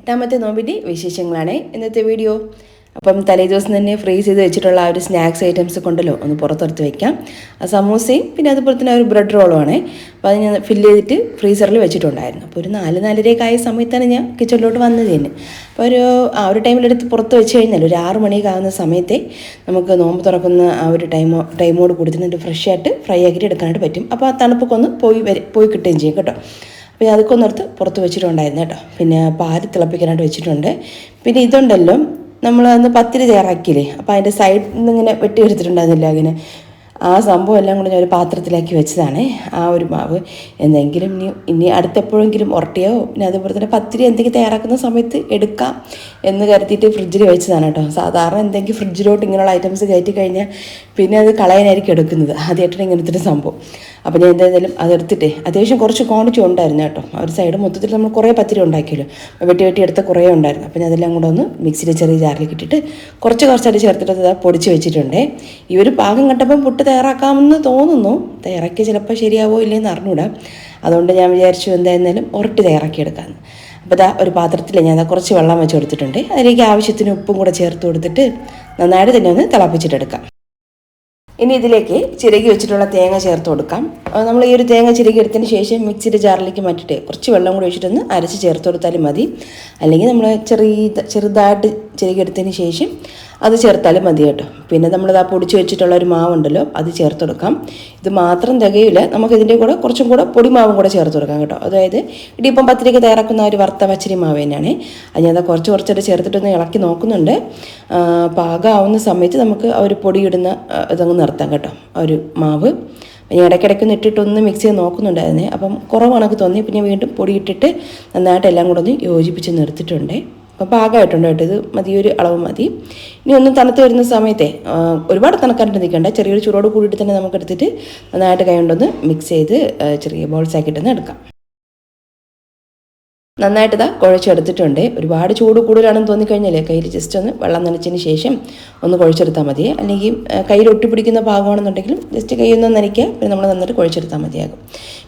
8ാമത്തെ നോമ്പിൻ്റെ വിശേഷങ്ങളാണ് ഇന്നത്തെ വീഡിയോ. അപ്പം തലേദിവസം തന്നെ ഫ്രീസ് ചെയ്ത് വെച്ചിട്ടുള്ള ആ ഒരു സ്നാക്സ് ഐറ്റംസ് കൊണ്ടല്ലോ ഒന്ന് പുറത്തെടുത്ത് വയ്ക്കാം. ആ സമൂസയും പിന്നെ അതുപോലെ തന്നെ ഒരു ബ്രെഡ് റോളുമാണ്. അപ്പോൾ അത് ഞാൻ ഫില്ല് ചെയ്തിട്ട് ഫ്രീസറിൽ വെച്ചിട്ടുണ്ടായിരുന്നു. അപ്പോൾ ഒരു 4-4:30 ആയ സമയത്താണ് ഞാൻ കിച്ചണിലോട്ട് വന്നത് തന്നെ. അപ്പോൾ ഒരു ടൈമിലെടുത്ത് പുറത്ത് വെച്ച് കഴിഞ്ഞാൽ ഒരു 6 മണിയൊക്കെ ആകുന്ന സമയത്തെ നമുക്ക് നോമ്പ് തുറക്കുന്ന ആ ഒരു ടൈമോട് കൂടി തന്നെ ഫ്രഷ് ആയിട്ട് ഫ്രൈ ആക്കിയിട്ട് എടുക്കാനായിട്ട് പറ്റും. അപ്പോൾ ആ തണുപ്പൊക്കെ ഒന്ന് പോയി കിട്ടുകയും ചെയ്യും കേട്ടോ. അപ്പോൾ അതൊക്കെ ഒന്നെടുത്ത് പുറത്ത് വെച്ചിട്ടുണ്ടായിരുന്നു കേട്ടോ. പിന്നെ പാല് തിളപ്പിക്കാനായിട്ട് വെച്ചിട്ടുണ്ട്. പിന്നെ ഇതുണ്ടല്ലോ, നമ്മൾ അന്ന് പത്തിരി തയ്യാറാക്കിയില്ലേ, അപ്പോൾ അതിൻ്റെ സൈഡിൽ നിന്ന് ഇങ്ങനെ വെട്ടിയെടുത്തിട്ടുണ്ടായിരുന്നില്ല അങ്ങനെ. ആ സംഭവം എല്ലാം കൂടെ ഞാൻ ഒരു പാത്രത്തിലാക്കി വെച്ചതാണ്. ആ ഒരു മാവ് എന്തെങ്കിലും ഇനി അടുത്തെപ്പോഴെങ്കിലും ഉറട്ടിയോ പിന്നെ അതുപോലെ തന്നെ പത്തിരി എന്തെങ്കിലും തയ്യാറാക്കുന്ന സമയത്ത് എടുക്കാം എന്ന് കരുതിയിട്ട് ഫ്രിഡ്ജിൽ വെച്ചതാണ് കേട്ടോ. സാധാരണ എന്തെങ്കിലും ഫ്രിഡ്ജിലോട്ട് ഇങ്ങനെയുള്ള ഐറ്റംസ് കയറ്റി കഴിഞ്ഞാൽ പിന്നെ അത് കളയാനായിരിക്കും എടുക്കുന്നത്. ആദ്യമായിട്ടാണ് ഇങ്ങനത്തെ ഒരു സംഭവം. അപ്പോൾ ഞാൻ എന്തായാലും അതെടുത്തിട്ട് അത്യാവശ്യം കുറച്ച് ക്വാണ്ടിറ്റി ഉണ്ടായിരുന്നു കേട്ടോ. ആ ഒരു സൈഡ് മൊത്തത്തിൽ നമ്മൾ കുറേ പത്തിരി ഉണ്ടാക്കിയല്ലോ, വെട്ടി എടുത്ത കുറേ ഉണ്ടായിരുന്നു. അപ്പോൾ ഞാൻ അതെല്ലാം കൂടെ ഒന്ന് മിക്സിയിൽ ചെറിയ ജാറിലേക്ക് ഇട്ടിട്ട് കുറച്ചായിട്ട് ചേർത്തിട്ട് അത് പൊടിച്ച് വെച്ചിട്ടുണ്ട്. ഈ ഒരു പാകം കണ്ടപ്പം പുട്ട് തയ്യാറാക്കാമെന്ന് തോന്നുന്നു. തയ്യാറാക്കി ചിലപ്പോൾ ശരിയാവോ ഇല്ലെന്ന് അറിഞ്ഞൂടാ. അതുകൊണ്ട് ഞാൻ വിചാരിച്ചു എന്തായിരുന്നാലും ഉരുട്ടി തയ്യാറാക്കിയെടുക്കാമെന്ന്. അപ്പോൾ ഒരു പാത്രത്തിൽ ഞാൻ കുറച്ച് വെള്ളം വെച്ച് കൊടുത്തിട്ടുണ്ട്. അതിലേക്ക് ആവശ്യത്തിന് ഉപ്പും കൂടെ ചേർത്ത് കൊടുത്തിട്ട് നന്നായിട്ട് തന്നെ ഒന്ന് തിളപ്പിച്ചിട്ടെടുക്കാം. ഇനി ഇതിലേക്ക് ചിരകി വെച്ചിട്ടുള്ള തേങ്ങ ചേർത്ത് കൊടുക്കാം. നമ്മൾ ഈ ഒരു തേങ്ങ ചിരകി എടുത്തതിന് ശേഷം മിക്സിയുടെ ജാറിലേക്ക് മാറ്റിയിട്ട് കുറച്ച് വെള്ളം കൂടി ഒഴിച്ചിട്ടൊന്ന് അരച്ച് ചേർത്ത് കൊടുത്താലും മതി. അല്ലെങ്കിൽ നമ്മൾ ചെറുതായിട്ട് ചിരകി എടുത്തതിന് ശേഷം അത് ചേർത്താലും മതി കേട്ടോ. പിന്നെ നമ്മളിത് പൊടിച്ച് വെച്ചിട്ടുള്ള ഒരു മാവുണ്ടല്ലോ, അത് ചേർത്ത് കൊടുക്കാം. ഇത് മാത്രം തികയില്ല, നമുക്കിതിൻ്റെ കൂടെ കുറച്ചും കൂടെ പൊടിമാവും കൂടെ ചേർത്ത് കൊടുക്കാം കേട്ടോ. അതായത് ഇടിയപ്പം പത്തിരിക്ക് തയ്യാറാക്കുന്ന ഒരു വറുത്ത പച്ചരി മാവ് തന്നെയാണ്. അത് ഞാൻ കുറച്ചായിട്ട് ചേർത്തിട്ടൊന്ന് ഇളക്കി നോക്കുന്നുണ്ട്. പാകമാവുന്ന സമയത്ത് നമുക്ക് ആ ഒരു പൊടിയിടുന്ന ഇതങ്ങ് നിർത്താം കേട്ടോ. ആ ഒരു മാവ് ഞാൻ ഇടയ്ക്കിടയ്ക്കൊന്ന് ഇട്ടിട്ടൊന്ന് മിക്സ് ചെയ്ത് നോക്കുന്നുണ്ടായിരുന്നേ. അപ്പം കുറവാണൊക്കെ തോന്നി. പിന്നെ വീണ്ടും പൊടി ഇട്ടിട്ട് നന്നായിട്ട് എല്ലാം കൂടെ ഒന്ന് യോജിപ്പിച്ച് നിർത്തിയിട്ടുണ്ട്. അപ്പോൾ പാകമായിട്ടുണ്ട് കേട്ടോ. ഇത് മതി, ഒരു അളവ് മതി. ഇനി ഒന്ന് തണുത്ത് വരുന്ന സമയത്തെ ഒരുപാട് തണുക്കാനായിട്ട് നിൽക്കണ്ട, ചെറിയൊരു ചൂടോട് കൂടിയിട്ട് തന്നെ നമുക്ക് എടുത്തിട്ട് നന്നായിട്ട് കൈ കൊണ്ടൊന്ന് മിക്സ് ചെയ്ത് ചെറിയ ബോൾസ് ആക്കിയിട്ടൊന്ന് എടുക്കാം. നന്നായിട്ട് കുഴച്ചെടുത്തിട്ടുണ്ട്. ഒരുപാട് ചൂട് കൂടുതലാണെന്ന് തോന്നിക്കഴിഞ്ഞാൽ കയ്യിൽ ജസ്റ്റ് ഒന്ന് വെള്ളം നനച്ചതിന് ശേഷം ഒന്ന് കുഴച്ചെടുത്താൽ മതി. അല്ലെങ്കിൽ കയ്യിൽ ഒട്ടിപ്പിടിക്കുന്ന ഭാഗമാണെന്നുണ്ടെങ്കിലും ജസ്റ്റ് കൈ ഒന്ന് നനയ്ക്കുക, പിന്നെ നമ്മൾ നന്നായിട്ട് കുഴച്ചെടുത്താൽ മതിയാകും.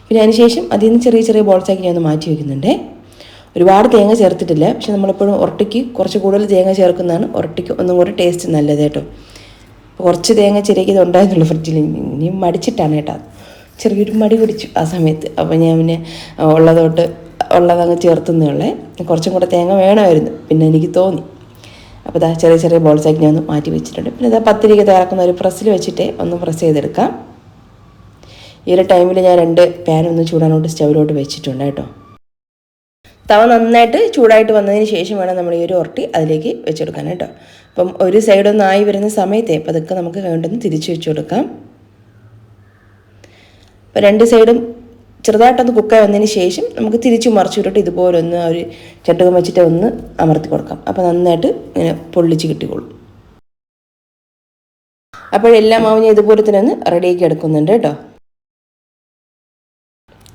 പിന്നെ അതിന് ശേഷം അതിൽ നിന്ന് ചെറിയ ബോൾസാക്കി ഞാൻ ഒന്ന് മാറ്റി വയ്ക്കുന്നുണ്ട്. ഒരുപാട് തേങ്ങ ചേർത്തിട്ടില്ല, പക്ഷെ നമ്മളെപ്പോഴും ഉരുട്ടിക്ക് കുറച്ച് കൂടുതൽ തേങ്ങ ചേർക്കുന്നതാണ് ഉരുട്ടിക്ക് ഒന്നും കൂടെ ടേസ്റ്റ് നല്ലത് കേട്ടോ. കുറച്ച് തേങ്ങ ചിരകിയത് ഉണ്ടായിരുന്നുള്ളൂ ഫ്രിഡ്ജിൽ, ഇനിയും മടിച്ചിട്ടാണ് കേട്ടോ. ചെറിയൊരു മടി പിടിച്ചു ആ സമയത്ത്. അപ്പോൾ ഞാൻ പിന്നെ ഉള്ളതങ്ങ് ചേർത്തുന്നുള്ളേ. കുറച്ചും കൂടെ തേങ്ങ വേണമായിരുന്നു പിന്നെ എനിക്ക് തോന്നി. അപ്പോൾ ചെറിയ ബോൾസാക്കി ഞാൻ ഒന്ന് മാറ്റി വെച്ചിട്ടുണ്ട്. പിന്നെ പത്തിരിക്ക് തയ്യാറാക്കുന്ന ഒരു പ്രസ്സിൽ വെച്ചിട്ട് ഒന്ന് പ്രസ് ചെയ്തെടുക്കാം. ഈ ഒരു ടൈമിൽ ഞാൻ 2 പാൻ ഒന്ന് ചൂടാനോട്ട് സ്റ്റൗവിലോട്ട് വെച്ചിട്ടുണ്ട് കേട്ടോ. തവ നന്നായിട്ട് ചൂടായിട്ട് വന്നതിന് ശേഷം വേണം നമ്മൾ ഈ ഒരു ഉരുട്ടി അതിലേക്ക് വെച്ചെടുക്കാൻ കേട്ടോ. അപ്പം ഒരു സൈഡൊന്നായി വരുന്ന സമയത്തെ പതുക്കെ നമുക്ക് കണ്ടൊന്ന് തിരിച്ച് വെച്ച് കൊടുക്കാം. അപ്പോൾ 2 സൈഡും ചെറുതായിട്ടൊന്ന് കുക്കായി വന്നതിന് ശേഷം നമുക്ക് തിരിച്ച് മറിച്ച് വിട്ടിട്ട് ഇതുപോലെ ഒന്ന് ഒരു ചട്ടുകം വെച്ചിട്ട് ഒന്ന് അമർത്തി കൊടുക്കാം. അപ്പോൾ നന്നായിട്ട് ഇങ്ങനെ പൊള്ളിച്ച് കിട്ടിക്കോളും. അപ്പോഴെല്ലാം മാവ് ഞാൻ ഇതുപോലെ തന്നെ ഒന്ന് റെഡിയാക്കി എടുക്കുന്നുണ്ട് കേട്ടോ.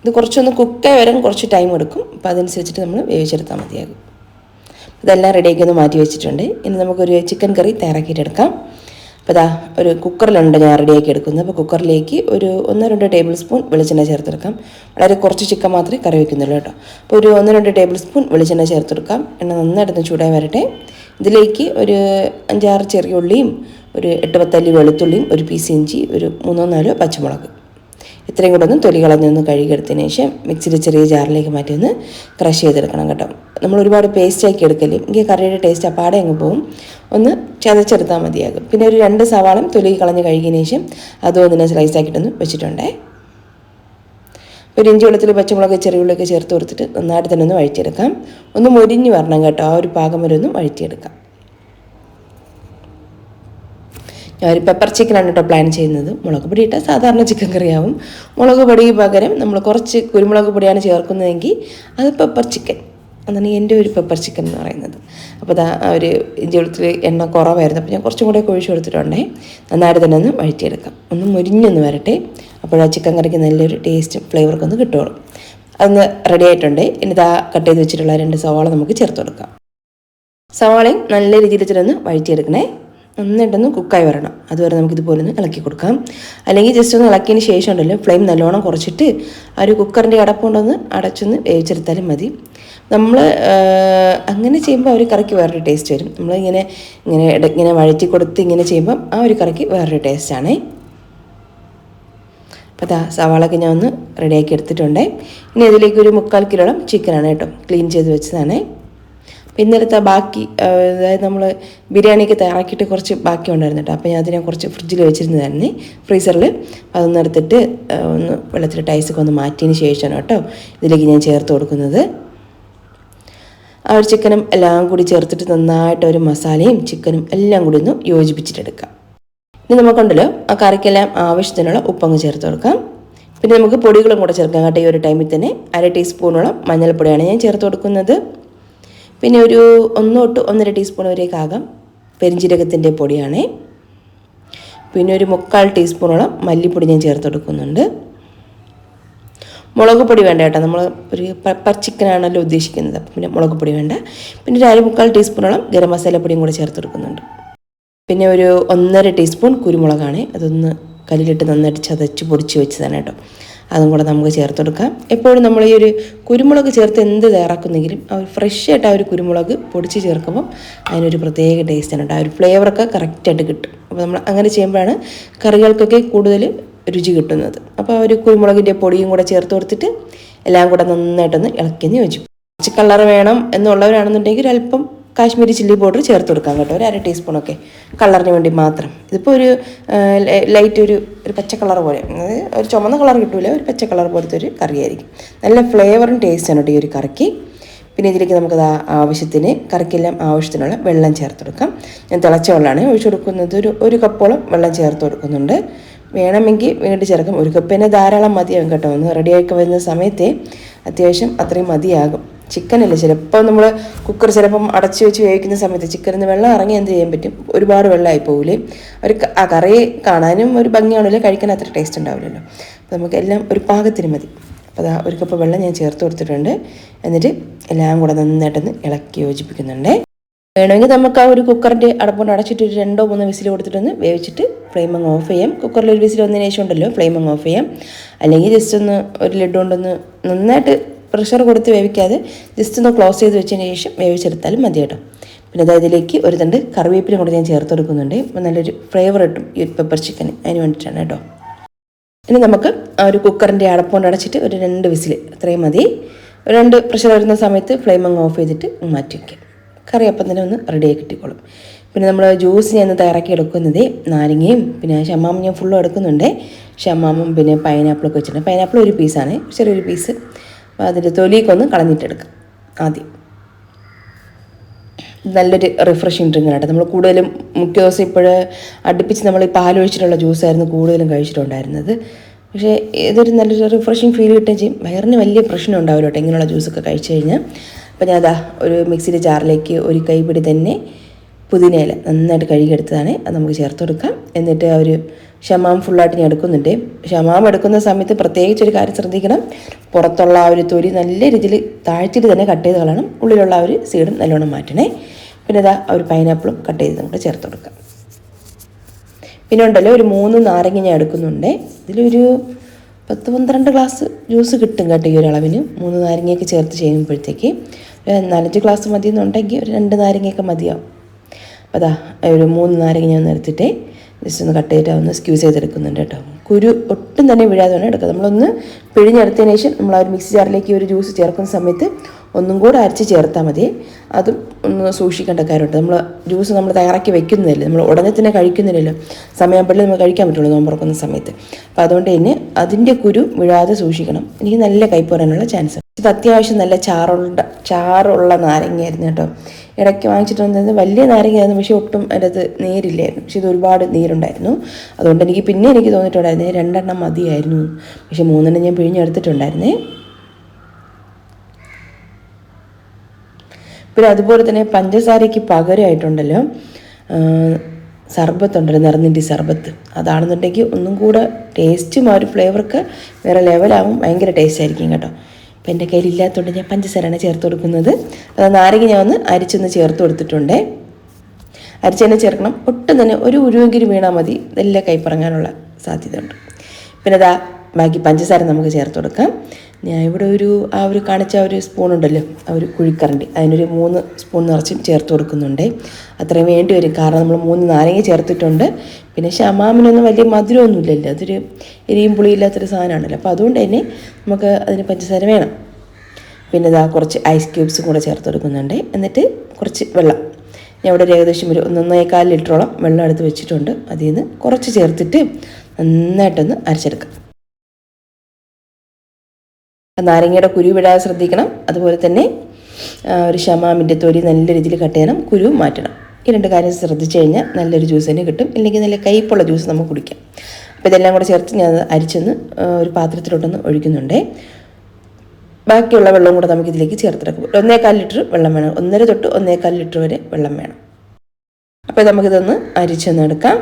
ഇത് കുറച്ചൊന്ന് കുക്കായി വരാൻ കുറച്ച് ടൈം എടുക്കും. അപ്പോൾ അതനുസരിച്ചിട്ട് നമ്മൾ വേവിച്ചെടുത്താൽ മതിയാകും. ഇതെല്ലാം റെഡിയാക്കി ഒന്ന് മാറ്റി വെച്ചിട്ടുണ്ട്. ഇനി നമുക്കൊരു ചിക്കൻ കറി തയ്യാറാക്കിയിട്ടെടുക്കാം. അപ്പോൾ ഒരു കുക്കറിലുണ്ട് ഞാൻ റെഡിയാക്കി എടുക്കുന്നത്. അപ്പോൾ കുക്കറിലേക്ക് ഒരു 1-2 ടേബിൾ സ്പൂൺ വെളിച്ചെണ്ണ ചേർത്തെടുക്കാം. വളരെ കുറച്ച് ചിക്കൻ മാത്രമേ കറി വയ്ക്കുന്നുള്ളൂ കേട്ടോ. അപ്പോൾ ഒരു 1-2 ടേബിൾ സ്പൂൺ വെളിച്ചെണ്ണ ചേർത്തെടുക്കാം. എണ്ണ നന്നായിട്ടൊന്ന് ചൂടായി വരട്ടെ. ഇതിലേക്ക് ഒരു 5-6 ചെറിയ ഉള്ളിയും ഒരു 8-10 അല്ലി വെളുത്തുള്ളിയും ഒരു പീസ് ഇഞ്ചി, ഒരു 3-4 പച്ചമുളക്, ഇത്രയും കൂടെ ഒന്ന് തൊലി കളഞ്ഞൊന്ന് കഴുകിയെടുത്തതിന് ശേഷം മിക്സിയിൽ ചെറിയ ജാറിലേക്ക് മാറ്റി ഒന്ന് ക്രഷ് ചെയ്തെടുക്കണം കേട്ടോ. നമ്മൾ ഒരുപാട് പേസ്റ്റാക്കി എടുക്കല്ലേ, എങ്കിൽ കറിയുടെ ടേസ്റ്റ് അപ്പാടെ അങ്ങ് പോകും. ഒന്ന് ചതച്ചെടുത്താൽ മതിയാകും. പിന്നെ ഒരു 2 സവാളം തൊലി കളഞ്ഞ് കഴുകിയതിന് ശേഷം അതും ഒന്നിനെ സ്ലൈസ് ആക്കിയിട്ടൊന്ന് വെച്ചിട്ടുണ്ടേ. ഒരു ഇഞ്ചി വെളുത്തുള്ളി പച്ചമുളക് ചെറിയ ഉള്ളിയൊക്കെ ചേർത്ത് കൊടുത്തിട്ട് നന്നായിട്ട് തന്നെ ഒന്ന് വഴറ്റിയെടുക്കാം. ഒന്ന് മൊരിഞ്ഞ് വരണം കേട്ടോ. ആ ഒരു പാകം വരെ ഒന്ന് വഴറ്റിയെടുക്കാം. ഒരു പെപ്പർ ചിക്കനാണ് കേട്ടോ പ്ലാൻ ചെയ്യുന്നത്. മുളക് പൊടി ഇട്ടാൽ സാധാരണ ചിക്കൻ കറിയാവും. മുളക് പൊടിക്ക് പകരം നമ്മൾ കുറച്ച് കുരുമുളക് പൊടിയാണ് ചേർക്കുന്നതെങ്കിൽ അത് പെപ്പർ ചിക്കൻ. അതാണ് എൻ്റെ ഒരു പെപ്പർ ചിക്കൻ എന്ന് പറയുന്നത്. അപ്പോൾ ഒരു ഇഞ്ചി വെളുത്തുള്ളി എണ്ണ കുറവായിരുന്നു, അപ്പോൾ ഞാൻ കുറച്ചും കൂടെ ഒഴിച്ച് കൊടുത്തിട്ടുണ്ടേ. നന്നായിട്ട് തന്നെ ഒന്ന് വഴറ്റിയെടുക്കാം. ഒന്ന് മുരിഞ്ഞൊന്ന് വരട്ടെ. അപ്പോൾ ആ ചിക്കൻ കറിക്ക് നല്ലൊരു ടേസ്റ്റും ഫ്ലേവറൊക്കെ ഒന്ന് കിട്ടുള്ളൂ. അതൊന്ന് റെഡി ആയിട്ടുണ്ട്. ഇനി കട്ട് ചെയ്ത് വെച്ചിട്ടുള്ള 2 സവാള നമുക്ക് ചേർത്ത് കൊടുക്കാം. സവാളയും നല്ല രീതിയിൽ ചെന്ന് വഴറ്റിയെടുക്കണേ. നന്നായിട്ടൊന്ന് കുക്കായി വരണം. അതുവരെ നമുക്കിതുപോലെ ഒന്ന് ഇളക്കി കൊടുക്കാം. അല്ലെങ്കിൽ ജസ്റ്റ് ഒന്ന് ഇളക്കിയതിന് ശേഷം ഉണ്ടല്ലോ ഫ്ലെയിം നല്ലോണം കുറച്ചിട്ട് ആ ഒരു കുക്കറിൻ്റെ അടപ്പ് കൊണ്ടൊന്ന് അടച്ചൊന്ന് വേവിച്ചെടുത്താലും മതി. നമ്മൾ അങ്ങനെ ചെയ്യുമ്പോൾ ഒരു കറിക്ക് വേറൊരു ടേസ്റ്റ് വരും. നമ്മളിങ്ങനെ ഇങ്ങനെ വഴറ്റി കൊടുത്ത് ഇങ്ങനെ ചെയ്യുമ്പം ആ ഒരു കറിക്ക് വേറൊരു ടേസ്റ്റാണ്. അപ്പോൾ സവാളൊക്കെ ഞാൻ ഒന്ന് റെഡിയാക്കി എടുത്തിട്ടുണ്ട്. ഇനി അതിലേക്ക് ഒരു 3/4 കിലോളം ചിക്കനാണ് കേട്ടോ, ക്ലീൻ ചെയ്ത് വെച്ചതാണ്. ഇന്നലത്തെ ബാക്കി, അതായത് നമ്മൾ ബിരിയാണിക്ക് തയ്യാറാക്കിയിട്ട് കുറച്ച് ബാക്കി ഉണ്ടായിരുന്നു കേട്ടോ. അപ്പോൾ ഞാൻ അതിനെ കുറച്ച് ഫ്രിഡ്ജിൽ വെച്ചിരുന്നതായിരുന്നു, ഫ്രീസറിൽ. അതൊന്ന് എടുത്തിട്ട് ഒന്ന് വെള്ളത്തിലിട്ട് ഐസൊക്കെ ഒന്ന് മാറ്റിയതിന് ശേഷമാണ് കേട്ടോ ഇതിലേക്ക് ഞാൻ ചേർത്ത് കൊടുക്കുന്നത്. ആ ഒരു ചിക്കനും എല്ലാം കൂടി ചേർത്തിട്ട് നന്നായിട്ട് ഒരു മസാലയും ചിക്കനും എല്ലാം കൂടി ഒന്ന് യോജിപ്പിച്ചിട്ടെടുക്കാം. ഇനി നമുക്കുണ്ടല്ലോ ആ കറിക്കെല്ലാം ആവശ്യത്തിനുള്ള ഉപ്പങ്ങ് ചേർത്ത് കൊടുക്കാം. പിന്നെ നമുക്ക് പൊടികളും കൂടെ ചേർക്കാം കേട്ടോ. ഈ ഒരു ടൈമിൽ തന്നെ 1/2 ടീസ്പൂണോളം മഞ്ഞൾപ്പൊടിയാണ് ഞാൻ ചേർത്ത് കൊടുക്കുന്നത്. പിന്നെ ഒരു 1 തൊട്ട് 1.5 ടീസ്പൂൺ വരേക്കാകാം പെരിഞ്ജീരകത്തിൻ്റെ പൊടിയാണ്. പിന്നെ ഒരു 3/4 ടീസ്പൂണോളം മല്ലിപ്പൊടി ഞാൻ ചേർത്ത് കൊടുക്കുന്നുണ്ട്. മുളക് പൊടി വേണ്ട കേട്ടോ, നമ്മൾ ഒരു പെപ്പർ ചിക്കനാണല്ലോ ഉദ്ദേശിക്കുന്നത്, അപ്പം പിന്നെ മുളക് പൊടി വേണ്ട. പിന്നെ ഒരു 1/4 ടീസ്പൂണോളം ഗരം മസാലപ്പൊടിയും കൂടെ ചേർത്ത് കൊടുക്കുന്നുണ്ട്. പിന്നെ ഒരു 1.5 ടീസ്പൂൺ കുരുമുളകാണ്, അതൊന്ന് കല്ലിലിട്ട് നന്നായിട്ട് ചതച്ച് പൊടിച്ച് വെച്ചതാണ് കേട്ടോ. അതും കൂടെ നമുക്ക് ചേർത്ത് കൊടുക്കാം. എപ്പോഴും നമ്മൾ ഈ ഒരു കുരുമുളക് ചേർത്ത് എന്ത് തയ്യാറാക്കുന്നെങ്കിലും ആ ഒരു ഫ്രഷ് ആയിട്ട് ആ ഒരു കുരുമുളക് പൊടിച്ച് ചേർക്കുമ്പോൾ അതിനൊരു പ്രത്യേക ടേസ്റ്റാണ് കേട്ടോ. ആ ഒരു ഫ്ലേവറൊക്കെ കറക്റ്റായിട്ട് കിട്ടും. അപ്പോൾ നമ്മൾ അങ്ങനെ ചെയ്യുമ്പോഴാണ് കറികൾക്കൊക്കെ കൂടുതൽ രുചി കിട്ടുന്നത്. അപ്പോൾ ആ ഒരു കുരുമുളകിൻ്റെ പൊടിയും കൂടെ ചേർത്ത് കൊടുത്തിട്ട് എല്ലാം കൂടെ നന്നായിട്ടൊന്ന് ഇളക്കി വെച്ചു. കുറച്ച് കളർ വേണം എന്നുള്ളവരാണെന്നുണ്ടെങ്കിൽ ഒരല്പം കാശ്മീരി ചില്ലി പൗഡർ ചേർത്ത് കൊടുക്കാം കേട്ടോ, ഒരു 1/2 ടീസ്പൂണൊക്കെ കളറിന് വേണ്ടി മാത്രം. ഇതിപ്പോൾ ഒരു ലൈറ്റ് ഒരു പച്ച കളർ പോലെ, അതായത് ഒരു ചുമന്ന കളർ കിട്ടില്ല, ഒരു പച്ച കളർ പോലത്തെ ഒരു കറിയായിരിക്കും. നല്ല ഫ്ലേവറും ടേസ്റ്റാണ് കേട്ടോ ഈ ഒരു കറിക്ക്. പിന്നെ ഇതിലേക്ക് നമുക്കത് ആവശ്യത്തിന് കറിക്കെല്ലാം ആവശ്യത്തിനുള്ള വെള്ളം ചേർത്ത് കൊടുക്കാം. ഞാൻ തിളച്ച വെള്ളമാണ് ഒഴിച്ചു കൊടുക്കുന്നത്. ഒരു കപ്പോളം വെള്ളം ചേർത്ത് കൊടുക്കുന്നുണ്ട്. വേണമെങ്കിൽ വീണ്ടും ചേർക്കാം. ഒരു കപ്പ് തന്നെ ധാരാളം മതിയാകും കേട്ടോ. ഒന്ന് റെഡിയാക്കി വരുന്ന സമയത്ത് അത്യാവശ്യം അത്രയും മതിയാകും. ചിക്കനല്ലേ, ചിലപ്പോൾ നമ്മൾ കുക്കർ ചിലപ്പം അടച്ചു വെച്ച് വേവിക്കുന്ന സമയത്ത് ചിക്കനിൽ നിന്ന് വെള്ളം ഇറങ്ങി എന്ത് ചെയ്യാൻ പറ്റും, ഒരുപാട് വെള്ളമായി പോകില്ലേ. ആ കറി കാണാനും ഒരു ഭംഗിയാണല്ലോ, കഴിക്കാൻ അത്ര ടേസ്റ്റ് ഉണ്ടാവില്ലല്ലോ. അപ്പോൾ നമുക്ക് എല്ലാം ഒരു പാകത്തിന് മതി. അപ്പോൾ ഒരു കപ്പ് വെള്ളം ഞാൻ ചേർത്ത് കൊടുത്തിട്ടുണ്ട്. എന്നിട്ട് എല്ലാം കൂടെ നന്നായിട്ടൊന്ന് ഇളക്കി യോജിപ്പിക്കുന്നുണ്ട്. വേണമെങ്കിൽ നമുക്ക് ആ ഒരു കുക്കറിൻ്റെ അടപ്പുകൊണ്ട് അടച്ചിട്ട് ഒരു 2-3 വിസിൽ കൊടുത്തിട്ടൊന്ന് വേവിച്ചിട്ട് ഫ്ലെയിം അങ്ങ് ഓഫ് ചെയ്യാം. കുക്കറിൽ ഒരു വിസിൽ വന്നതിന് ശേഷം ഉണ്ടല്ലോ ഫ്ലെയിം അങ്ങ് ഓഫ് ചെയ്യാം. അല്ലെങ്കിൽ ജസ്റ്റ് ഒന്ന് ഒരു ലിഡ് കൊണ്ടൊന്ന് നന്നായിട്ട് പ്രഷർ കൊടുത്ത് വേവിക്കാതെ ജസ്റ്റ് ഒന്ന് ക്ലോസ് ചെയ്ത് വെച്ചതിന് ശേഷം വേവിച്ചെടുത്താലും മതി കേട്ടോ. പിന്നെ അതിലേക്ക് ഒരു തണ്ട് കറിവേപ്പിലും കൂടെ ഞാൻ ചേർത്ത് കൊടുക്കുന്നുണ്ട്. അപ്പോൾ നല്ലൊരു ഫ്ലേവർ കിട്ടും ഈ പെപ്പർ ചിക്കന്, അതിന് വേണ്ടിയിട്ടാണ് കേട്ടോ. ഇനി നമുക്ക് ആ ഒരു കുക്കറിൻ്റെ അടപ്പുകൊണ്ട് അടച്ചിട്ട് ഒരു 2 വിസിൽ അത്രയും മതി. 2 പ്രഷർ വരുന്ന സമയത്ത് ഫ്ലെയിം അങ്ങ് ഓഫ് ചെയ്തിട്ട് മാറ്റി വയ്ക്കാം. കറി അപ്പം തന്നെ ഒന്ന് റെഡിയായി കിട്ടിക്കോളും. പിന്നെ നമ്മൾ ജ്യൂസ് ഞാൻ തയ്യാറാക്കി എടുക്കുന്നത് നാരങ്ങയും പിന്നെ ഷമാമും ഞാൻ ഫുള്ളും എടുക്കുന്നുണ്ട്. ഷമാമും പിന്നെ പൈനാപ്പിളൊക്കെ വെച്ചിട്ടുണ്ട്. പൈനാപ്പിൾ ഒരു പീസാണ്, ചെറിയൊരു പീസ്. അപ്പോൾ അതിൻ്റെ തൊലിയൊക്കെ ഒന്ന് കളഞ്ഞിട്ടെടുക്കാം ആദ്യം. നല്ലൊരു റിഫ്രഷിങ് ഡ്രിങ്ക് ആയിട്ട് നമ്മൾ കൂടുതലും മിക്ക ദിവസം ഇപ്പോൾ അടുപ്പിച്ച് നമ്മൾ ഈ പാലൊഴിച്ചിട്ടുള്ള ജ്യൂസായിരുന്നു കൂടുതലും കഴിച്ചിട്ടുണ്ടായിരുന്നത്. പക്ഷേ ഇതൊരു നല്ലൊരു റിഫ്രഷിങ് ഫീൽ കിട്ടുകയും ചെയ്യും. വയറിന് വലിയ പ്രശ്നം ഉണ്ടാവില്ല കേട്ടോ ഇങ്ങനെയുള്ള ജ്യൂസൊക്കെ കഴിച്ചു കഴിഞ്ഞാൽ. അപ്പോൾ ഞാൻ ഒരു മിക്സിയുടെ ജാറിലേക്ക് ഒരു കൈപ്പിടി തന്നെ പുതിനയില നന്നായിട്ട് കഴുകിയെടുത്തതാണ്, അത് നമുക്ക് ചേർത്ത് കൊടുക്കാം. എന്നിട്ട് ആ ഒരു ഷമാം ഫുള്ളായിട്ട് ഞാൻ എടുക്കുന്നുണ്ട്. ഷമാം എടുക്കുന്ന സമയത്ത് പ്രത്യേകിച്ചൊരു കാര്യം ശ്രദ്ധിക്കണം, പുറത്തുള്ള ആ ഒരു തൊലി നല്ല രീതിയിൽ താഴ്ത്തിയിട്ട് തന്നെ കട്ട് ചെയ്ത് കളയണം. ഉള്ളിലുള്ള ആ ഒരു സീഡും നല്ലോണം മാറ്റണേ. പിന്നെ ആ ഒരു പൈനാപ്പിളും കട്ട് ചെയ്ത് നമുക്ക് ചേർത്ത് കൊടുക്കാം. പിന്നെ ഉണ്ടല്ലോ ഒരു 3 നാരങ്ങ ഞാൻ എടുക്കുന്നുണ്ട്. ഇതിലൊരു 10-12 ഗ്ലാസ് ജ്യൂസ് കിട്ടും കേട്ടോ ഈ ഒരു അളവിന്. 3 നാരങ്ങയൊക്കെ ചേർത്ത് ചെയ്യുമ്പോഴത്തേക്ക് 4-5 ഗ്ലാസ് മതി എന്നുണ്ടെങ്കിൽ ഒരു 2 നാരങ്ങയൊക്കെ മതിയാവും. അപ്പോൾ ഒരു 3 നാരങ്ങ ഞാൻ എടുത്തിട്ട് ജസ്റ്റ് ഒന്ന് കട്ട് ചെയ്തിട്ട് ഒന്ന് സ്ക്യൂസ് ചെയ്തെടുക്കുന്നുണ്ട് കേട്ടോ. കുരു ഒട്ടും തന്നെ വീഴാതെ വേണം എടുക്കുക. നമ്മളൊന്ന് പിഴിഞ്ഞെടുത്തതിന് ശേഷം നമ്മൾ ആ ഒരു മിക്സി ജാറിലേക്ക് ഒരു ജ്യൂസ് ചേർക്കുന്ന സമയത്ത് ഒന്നും കൂടെ അരച്ച് ചേർത്താൽ മതി. അതും ഒന്ന് സൂക്ഷിക്കേണ്ട കാര്യമുണ്ട്. നമ്മൾ ജ്യൂസ് നമ്മൾ തയ്യാറാക്കി വെക്കുന്നില്ല, നമ്മൾ ഉടനെ തന്നെ കഴിക്കുന്നില്ലല്ലോ. സമയപ്പെടുമ്പോൾ നമുക്ക് കഴിക്കാൻ പറ്റുള്ളൂ നോമ്പ് തുറക്കുന്ന സമയത്ത്. അപ്പോൾ അതുകൊണ്ട് തന്നെ അതിൻ്റെ കുരു വീഴാതെ സൂക്ഷിക്കണം. എനിക്ക് നല്ല കയ്പ്പ് വരാനുള്ള ചാൻസ്. ഇത് അത്യാവശ്യം നല്ല ചാറുള്ള നാരങ്ങയായിരുന്നു കേട്ടോ. ഇടയ്ക്ക് വാങ്ങിച്ചിട്ട് വന്നത് വലിയ നാരങ്ങയായിരുന്നു, പക്ഷേ ഒട്ടും അതിനകത്ത് നീരില്ലായിരുന്നു. പക്ഷേ ഇത് ഒരുപാട് നീരുണ്ടായിരുന്നു. അതുകൊണ്ട് എനിക്ക് തോന്നിയിട്ടുണ്ടായിരുന്നേ 2 എണ്ണം മതിയായിരുന്നു. പക്ഷേ 3 എണ്ണം ഞാൻ പിഴിഞ്ഞെടുത്തിട്ടുണ്ടായിരുന്നേ. പിന്നെ അതുപോലെ തന്നെ പഞ്ചസാരയ്ക്ക് പകരമായിട്ടുണ്ടല്ലോ സർബത്തുണ്ടല്ലോ, നിറഞ്ഞിൻ്റെ സർബത്ത്. അതാണെന്നുണ്ടെങ്കിൽ ഒന്നും കൂടെ ടേസ്റ്റും ആ ഒരു ഫ്ലേവർക്ക് വേറെ ലെവലാവും, ഭയങ്കര ടേസ്റ്റ് ആയിരിക്കും കേട്ടോ. അപ്പോൾ എൻ്റെ കയ്യിലില്ലാത്തതുകൊണ്ട് ഞാൻ പഞ്ചസാരയാണ് ചേർത്ത് കൊടുക്കുന്നത്. അത് നാരങ്ങ ഞാൻ ഒന്ന് അരിച്ചൊന്ന് ചേർത്ത് കൊടുത്തിട്ടുണ്ട്. അരിച്ച് തന്നെ ചേർക്കണം. ഒട്ടും തന്നെ ഒരു ഉരുവെങ്കിലും വീണാൽ മതി, നല്ല കൈപ്പറങ്ങാനുള്ള സാധ്യത ഉണ്ട്. പിന്നെ ബാക്കി പഞ്ചസാര നമുക്ക് ചേർത്ത് കൊടുക്കാം. ഞാൻ ഇവിടെ ആ ഒരു കാണിച്ച ഒരു സ്പൂണുണ്ടല്ലോ, ആ ഒരു കുഴിക്കറണ്ടി, അതിനൊരു 3 സ്പൂൺ നിറച്ചും ചേർത്ത് കൊടുക്കുന്നുണ്ട്. അത്രയും വേണ്ടി വരും, കാരണം നമ്മൾ 3 നാരങ്ങ ചേർത്തിട്ടുണ്ട്. പിന്നെ ഷമാമിനൊന്നും വലിയ മധുരമൊന്നുമില്ലല്ലോ, അതൊരു എരിയും പുളിയില്ലാത്തൊരു സാധനമാണല്ലോ. അപ്പോൾ അതുകൊണ്ട് തന്നെ നമുക്ക് അതിന് പഞ്ചസാര വേണം. പിന്നെ ഇതാ കുറച്ച് ഐസ് ക്യൂബ്സും കൂടെ ചേർത്ത് കൊടുക്കുന്നുണ്ട്. എന്നിട്ട് കുറച്ച് വെള്ളം, ഞാൻ ഇവിടെ ഏകദേശം ഒരു 1.25 ലിറ്ററോളം വെള്ളം എടുത്ത് വെച്ചിട്ടുണ്ട്. അതിൽ നിന്ന് കുറച്ച് ചേർത്തിട്ട് നന്നായിട്ടൊന്ന് അരച്ചെടുക്കാം. നാരങ്ങയുടെ കുരു വിടാതെ ശ്രദ്ധിക്കണം. അതുപോലെ തന്നെ ഒരു ഷമാമിൻ്റെ തൊലി നല്ല രീതിയിൽ കട്ട് ചെയ്യണം, കുരു മാറ്റണം. ഈ 2 കാര്യം ശ്രദ്ധിച്ചു കഴിഞ്ഞാൽ നല്ലൊരു ജ്യൂസ് തന്നെ കിട്ടും. ഇല്ലെങ്കിൽ നല്ല കയ്പുള്ള ജ്യൂസ് നമുക്ക് കുടിക്കാം. അപ്പോൾ ഇതെല്ലാം കൂടെ ചേർത്ത് ഞാൻ അരിച്ചൊന്ന് ഒരു പാത്രത്തിലോട്ടൊന്ന് ഒഴിക്കുന്നുണ്ട്. ബാക്കിയുള്ള വെള്ളം കൂടെ നമുക്ക് ഇതിലേക്ക് ചേർത്തെടുക്കും. 1.25 ലിറ്റർ വെള്ളം വേണം, 1.5 തൊട്ട് 1.25 ലിറ്റർ വരെ വെള്ളം വേണം. അപ്പോൾ നമുക്കിതൊന്ന് അരിച്ചൊന്ന് എടുക്കാം.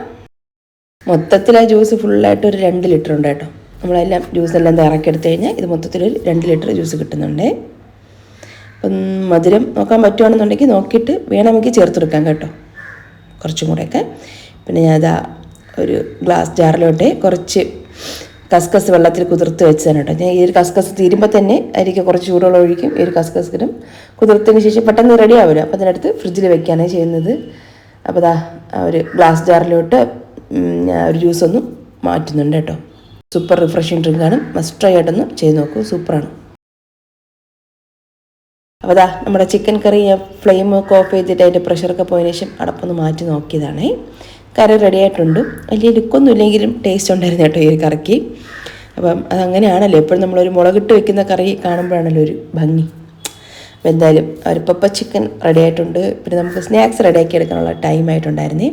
മൊത്തത്തിൽ ആ ജ്യൂസ് ഫുള്ളായിട്ട് ഒരു 2 ലിറ്റർ ഉണ്ട് കേട്ടോ. നമ്മളെല്ലാം ജ്യൂസെല്ലാം ഇറക്കിയെടുത്ത് കഴിഞ്ഞാൽ ഇത് മൊത്തത്തിലൊരു 2 ലിറ്റർ ജ്യൂസ് കിട്ടുന്നുണ്ട്. അപ്പം മധുരം നോക്കാൻ പറ്റുകയാണെന്നുണ്ടെങ്കിൽ നോക്കിയിട്ട് വേണമെങ്കിൽ ചേർത്തെടുക്കാം കേട്ടോ, കുറച്ചും കൂടെയൊക്കെ. പിന്നെ ഞാനതാ ഒരു ഗ്ലാസ് ജാറിലോട്ട് കുറച്ച് കസ്കസ് വെള്ളത്തിൽ കുതിർത്ത് വെച്ചതാണ് കേട്ടോ. ഞാൻ ഈ ഒരു കസ്കസ് തീരുമ്പോൾ തന്നെ അതിലേക്ക് കുറച്ച് ചൂടുവെള്ളം ഒഴിക്കും. ഈ ഒരു കസ്കസിനും കുതിർത്തതിന് ശേഷം പെട്ടെന്ന് റെഡി ആവില്ല, അപ്പോൾ അതിനടുത്ത് ഫ്രിഡ്ജിൽ വെക്കുകയാണ് ചെയ്യുന്നത്. അപ്പോൾ ദാ ഒരു ഗ്ലാസ് ജാറിലോട്ട് ഒരു ജ്യൂസ് ഒന്ന് മാറ്റുന്നുണ്ട് കേട്ടോ. സൂപ്പർ റിഫ്രഷിങ് ഡ്രിങ്കാണ്, മസ്റ്റ് ട്രൈ ആയിട്ടൊന്ന് ചെയ്ത് നോക്കൂ, സൂപ്പറാണ്. അപ്പോൾ ദാ നമ്മുടെ ചിക്കൻ കറി ഞാൻ ഫ്ലെയിം ഒക്കെ ഓഫ് ചെയ്തിട്ട് അതിൻ്റെ പ്രഷറൊക്കെ പോയതിനു ശേഷം അടപ്പൊന്ന് മാറ്റി നോക്കിയതാണേ. കറി റെഡി ആയിട്ടുണ്ട്. വലിയ ലുക്കൊന്നും ഇല്ലെങ്കിലും ടേസ്റ്റ് ഉണ്ടായിരുന്നു കേട്ടോ ഈ ഒരു കറിക്ക്. അപ്പം അതങ്ങനെയാണല്ലോ, എപ്പോഴും നമ്മളൊരു മുളകിട്ട് വെക്കുന്ന കറി കാണുമ്പോഴാണല്ലോ ഒരു ഭംഗി. അപ്പോൾ എന്തായാലും ഒരു പപ്പ ചിക്കൻ റെഡി ആയിട്ടുണ്ട്. പിന്നെ നമുക്ക് സ്നാക്സ് റെഡിയാക്കി എടുക്കാനുള്ള ടൈം ആയിട്ടുണ്ടായിരുന്നേ,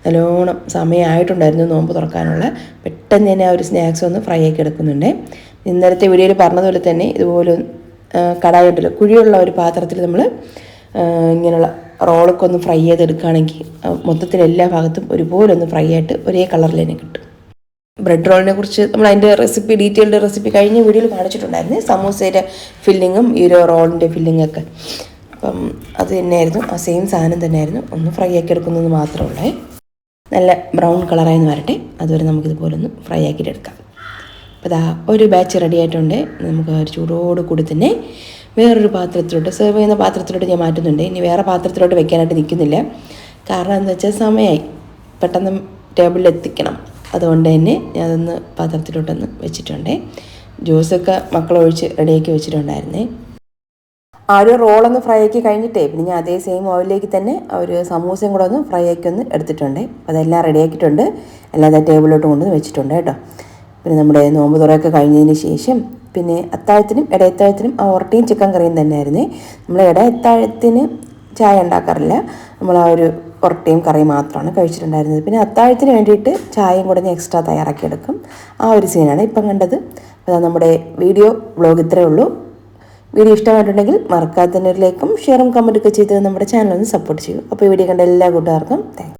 നല്ലോണം സമയമായിട്ടുണ്ടായിരുന്നു നോമ്പ് തുറക്കാനുള്ള. പെട്ടെന്ന് തന്നെ ആ ഒരു സ്നാക്സ് ഒന്ന് ഫ്രൈ ആക്കി എടുക്കുന്നുണ്ട്. ഇന്നലത്തെ വീഡിയോയിൽ പറഞ്ഞതുപോലെ തന്നെ ഇതുപോലെ കടായി ഉണ്ടല്ലോ, കുഴിയുള്ള ഒരു പാത്രത്തിൽ നമ്മൾ ഇങ്ങനെയുള്ള റോളൊക്കെ ഒന്ന് ഫ്രൈ ചെയ്തെടുക്കുകയാണെങ്കിൽ മൊത്തത്തിൽ എല്ലാ ഭാഗത്തും ഒരുപോലെ ഒന്ന് ഫ്രൈ ആയിട്ട് ഒരേ കളറിൽ തന്നെ കിട്ടും. ബ്രെഡ് റോളിനെ കുറിച്ച് നമ്മൾ അതിൻ്റെ റെസിപ്പി, ഡീറ്റെയിൽഡ് റെസിപ്പി കഴിഞ്ഞ വീഡിയോയിൽ കാണിച്ചിട്ടുണ്ടായിരുന്നു. സമൂസയുടെ ഫില്ലിങ്ങും ഈ ഒരു റോളിൻ്റെ ഫില്ലിങ്ങൊക്കെ. അപ്പം അത് തന്നെയായിരുന്നു, ആ സെയിം സാധനം തന്നെയായിരുന്നു, ഒന്ന് ഫ്രൈ ആക്കി എടുക്കുന്നത് മാത്രമേ. നല്ല ബ്രൗൺ കളറായി വരട്ടെ, അതുവരെ നമുക്കിതുപോലെ ഒന്ന് ഫ്രൈ ആക്കിയിട്ട് എടുക്കാം. അപ്പോൾ അതാ ഒരു ബാച്ച് റെഡി ആയിട്ടുണ്ട്. നമുക്ക് ഒരു ചൂടോട് കൂടി തന്നെ വേറൊരു പാത്രത്തിലോട്ട്, സെർവ് ചെയ്യുന്ന പാത്രത്തിലോട്ട് ഞാൻ മാറ്റുന്നുണ്ട്. ഇനി വേറെ പാത്രത്തിലോട്ട് വെക്കാനായിട്ട് നിൽക്കുന്നില്ല, കാരണം എന്താ വെച്ചാൽ സമയമായി, പെട്ടെന്ന് ടേബിളിൽ എത്തിക്കണം. അതുകൊണ്ട് തന്നെ ഞാനതൊന്ന് പാത്രത്തിലോട്ടൊന്ന് വെച്ചിട്ടുണ്ട്. ജ്യൂസൊക്കെ മക്കളൊഴിച്ച് റെഡിയാക്കി വെച്ചിട്ടുണ്ടായിരുന്നേ. ആ ഒരു റോളൊന്ന് ഫ്രൈ ആക്കി കഴിഞ്ഞിട്ടേ പിന്നെ ഞാൻ അതേ സെയിം ഓയിലേക്ക് തന്നെ ഒരു സമൂസയും കൂടെ ഒന്ന് ഫ്രൈ ആക്കി ഒന്ന് എടുത്തിട്ടുണ്ട്. അതെല്ലാം റെഡിയാക്കിയിട്ടുണ്ട്, അല്ലാതെ ടേബിളിലോട്ട് കൊണ്ടുവന്ന് വെച്ചിട്ടുണ്ട് കേട്ടോ. പിന്നെ നമ്മുടെ നോമ്പ് തുറയൊക്കെ കഴിഞ്ഞതിന് ശേഷം പിന്നെ അത്താഴത്തിനും ഇടയത്താഴത്തിനും ആ ഒറട്ടിയും ചിക്കൻ കറിയും തന്നെയായിരുന്നേ. നമ്മൾ ഇടയത്താഴത്തിന് ചായ ഉണ്ടാക്കാറില്ല, നമ്മൾ ആ ഒരു ഒറട്ടിയും കറിയും മാത്രമാണ് കഴിച്ചിട്ടുണ്ടായിരുന്നത്. പിന്നെ അത്താഴത്തിന് വേണ്ടിയിട്ട് ചായയും കൂടെ ഞാൻ എക്സ്ട്രാ തയ്യാറാക്കിയെടുക്കും. ആ ഒരു സീനാണ് ഇപ്പം കണ്ടത്. അപ്പോൾ നമ്മുടെ വ്ലോഗ് ഇത്രയേ ഉള്ളൂ. വീഡിയോ ഇഷ്ടമായിട്ടുണ്ടെങ്കിൽ മറക്കാതെ തന്നെ ഒരു ലൈക്കും ഷെയറും കമൻറ്റൊക്കെ ചെയ്ത് നമ്മുടെ ചാനൽ ഒന്ന് സപ്പോർട്ട് ചെയ്യും. അപ്പോൾ ഈ വീഡിയോ കണ്ട എല്ലാ കൂട്ടുകാർക്കും താങ്ക്സ്.